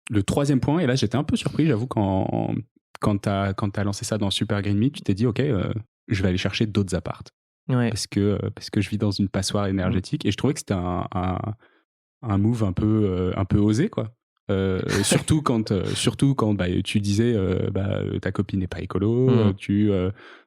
Le troisième point, et là j'étais un peu surpris, j'avoue, quand t'as lancé ça dans Super Green Me, tu t'es dit, ok, je vais aller chercher d'autres appartes. Ouais. Parce que je vis dans une passoire énergétique. Et je trouvais que c'était un move un peu osé, quoi. Surtout quand bah, tu disais ta copine n'est pas écolo, tu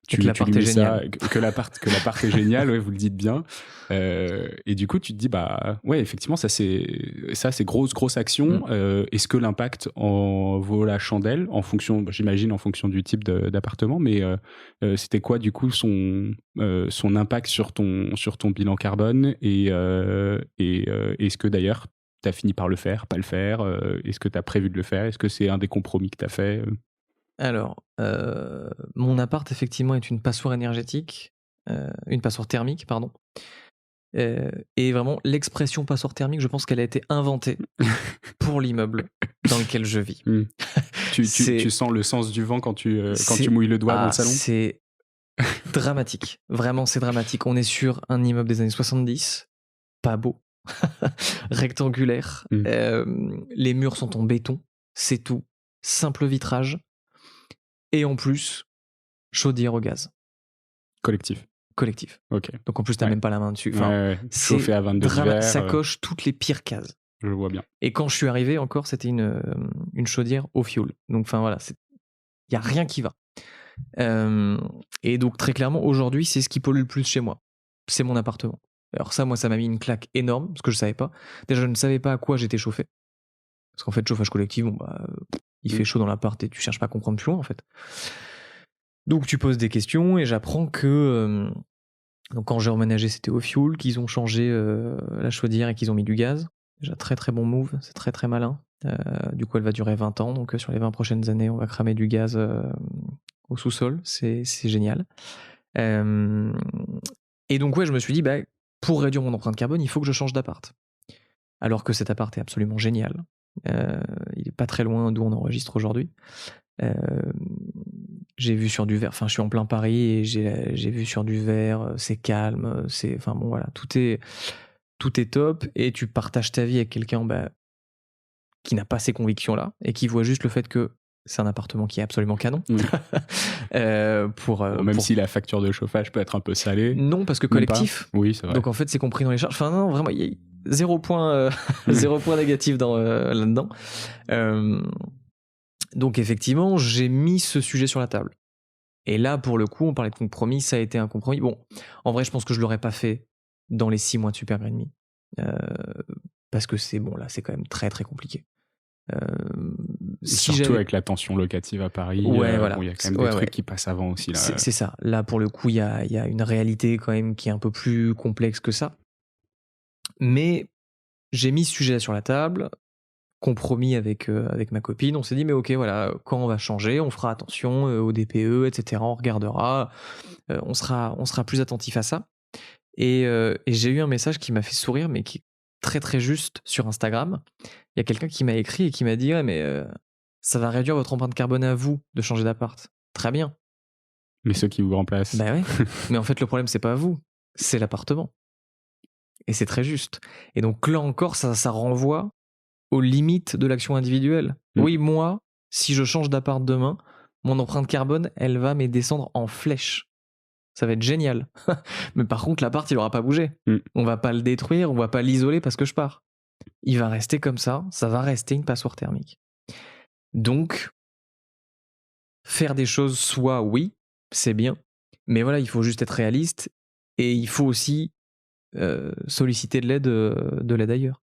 que l'appart lui est mets ça, génial. que l'appart est génial, ouais, vous le dites bien. Et du coup tu te dis bah ouais, effectivement ça c'est grosse action. Est-ce que l'impact en vaut la chandelle en fonction, j'imagine en fonction du type d'appartement, mais c'était quoi du coup son impact sur ton bilan carbone, et est-ce que d'ailleurs t'as fini par le faire, pas le faire, est-ce que t'as prévu de le faire, est-ce que c'est un des compromis que t'as fait? Alors, mon appart effectivement est une passoire énergétique, une passoire thermique, pardon. Et vraiment l'expression passoire thermique, je pense qu'elle a été inventée pour l'immeuble dans lequel je vis. Tu sens le sens du vent quand tu mouilles le doigt dans le salon? C'est dramatique. Vraiment, c'est dramatique. On est sur un immeuble des années 70, pas beau, rectangulaire. Les murs sont en béton, c'est tout. Simple vitrage. Et en plus, chaudière au gaz. Collectif. Ok. Donc en plus, t'as même pas la main dessus. Chauffé à 22 d'hiver. Ça coche toutes les pires cases. Je le vois bien. Et quand je suis arrivé, encore, c'était une chaudière au fioul. Donc enfin voilà, il y a rien qui va. Et donc très clairement, aujourd'hui, c'est ce qui pollue le plus chez moi. C'est mon appartement. Alors ça, moi, ça m'a mis une claque énorme, parce que je savais pas. Déjà, je ne savais pas à quoi j'étais chauffé. Parce qu'en fait, chauffage collectif, il fait chaud dans l'appart et tu cherches pas à comprendre plus loin, en fait. Donc tu poses des questions et j'apprends que donc quand j'ai emménagé, c'était au fioul, qu'ils ont changé la chaudière et qu'ils ont mis du gaz. Déjà très très bon move, c'est très très malin. Du coup, elle va durer 20 ans, donc sur les 20 prochaines années, on va cramer du gaz au sous-sol, c'est génial. Et donc ouais, je me suis dit, pour réduire mon empreinte carbone, il faut que je change d'appart. Alors que cet appart est absolument génial. Il est pas très loin d'où on enregistre aujourd'hui. J'ai vu sur du verre, enfin je suis en plein Paris et j'ai vu sur du verre, c'est calme, enfin bon voilà, tout est top, et tu partages ta vie avec quelqu'un qui n'a pas ces convictions là et qui voit juste le fait que c'est un appartement qui est absolument canon. Même si la facture de chauffage peut être un peu salée. Non, parce que collectif. Oui, c'est vrai. Donc en fait, c'est compris dans les charges. Enfin non, vraiment, il y a 0 point négatif là-dedans. Donc effectivement, j'ai mis ce sujet sur la table. Et là, pour le coup, on parlait de compromis, ça a été un compromis. Bon, en vrai, je pense que je l'aurais pas fait dans les 6 mois de Super Green Me. Parce que c'est quand même très très compliqué. Surtout avec la tension locative à Paris, voilà. Il y a quand même des trucs qui passent avant aussi. Là. C'est ça. Là, pour le coup, il y a une réalité quand même qui est un peu plus complexe que ça. Mais j'ai mis ce sujet sur la table, compromis avec ma copine. On s'est dit, mais ok, voilà, quand on va changer, on fera attention au DPE, etc. On regardera, on sera plus attentif à ça. Et j'ai eu un message qui m'a fait sourire, mais qui est très très juste sur Instagram. Il y a quelqu'un qui m'a écrit et qui m'a dit, mais ça va réduire votre empreinte carbone à vous de changer d'appart. Très bien. Mais ceux qui vous remplacent. Bah ouais. Mais en fait, le problème, c'est pas vous, c'est l'appartement. Et c'est très juste. Et donc là encore, ça renvoie aux limites de l'action individuelle. Oui, moi, si je change d'appart demain, mon empreinte carbone, elle va descendre en flèche. Ça va être génial. Mais par contre, l'appart, il aura pas bougé. On va pas le détruire, on va pas l'isoler parce que je pars. Il va rester comme ça va rester une passoire thermique. Donc, faire des choses, soit oui, c'est bien, mais voilà, il faut juste être réaliste et il faut aussi solliciter de l'aide ailleurs.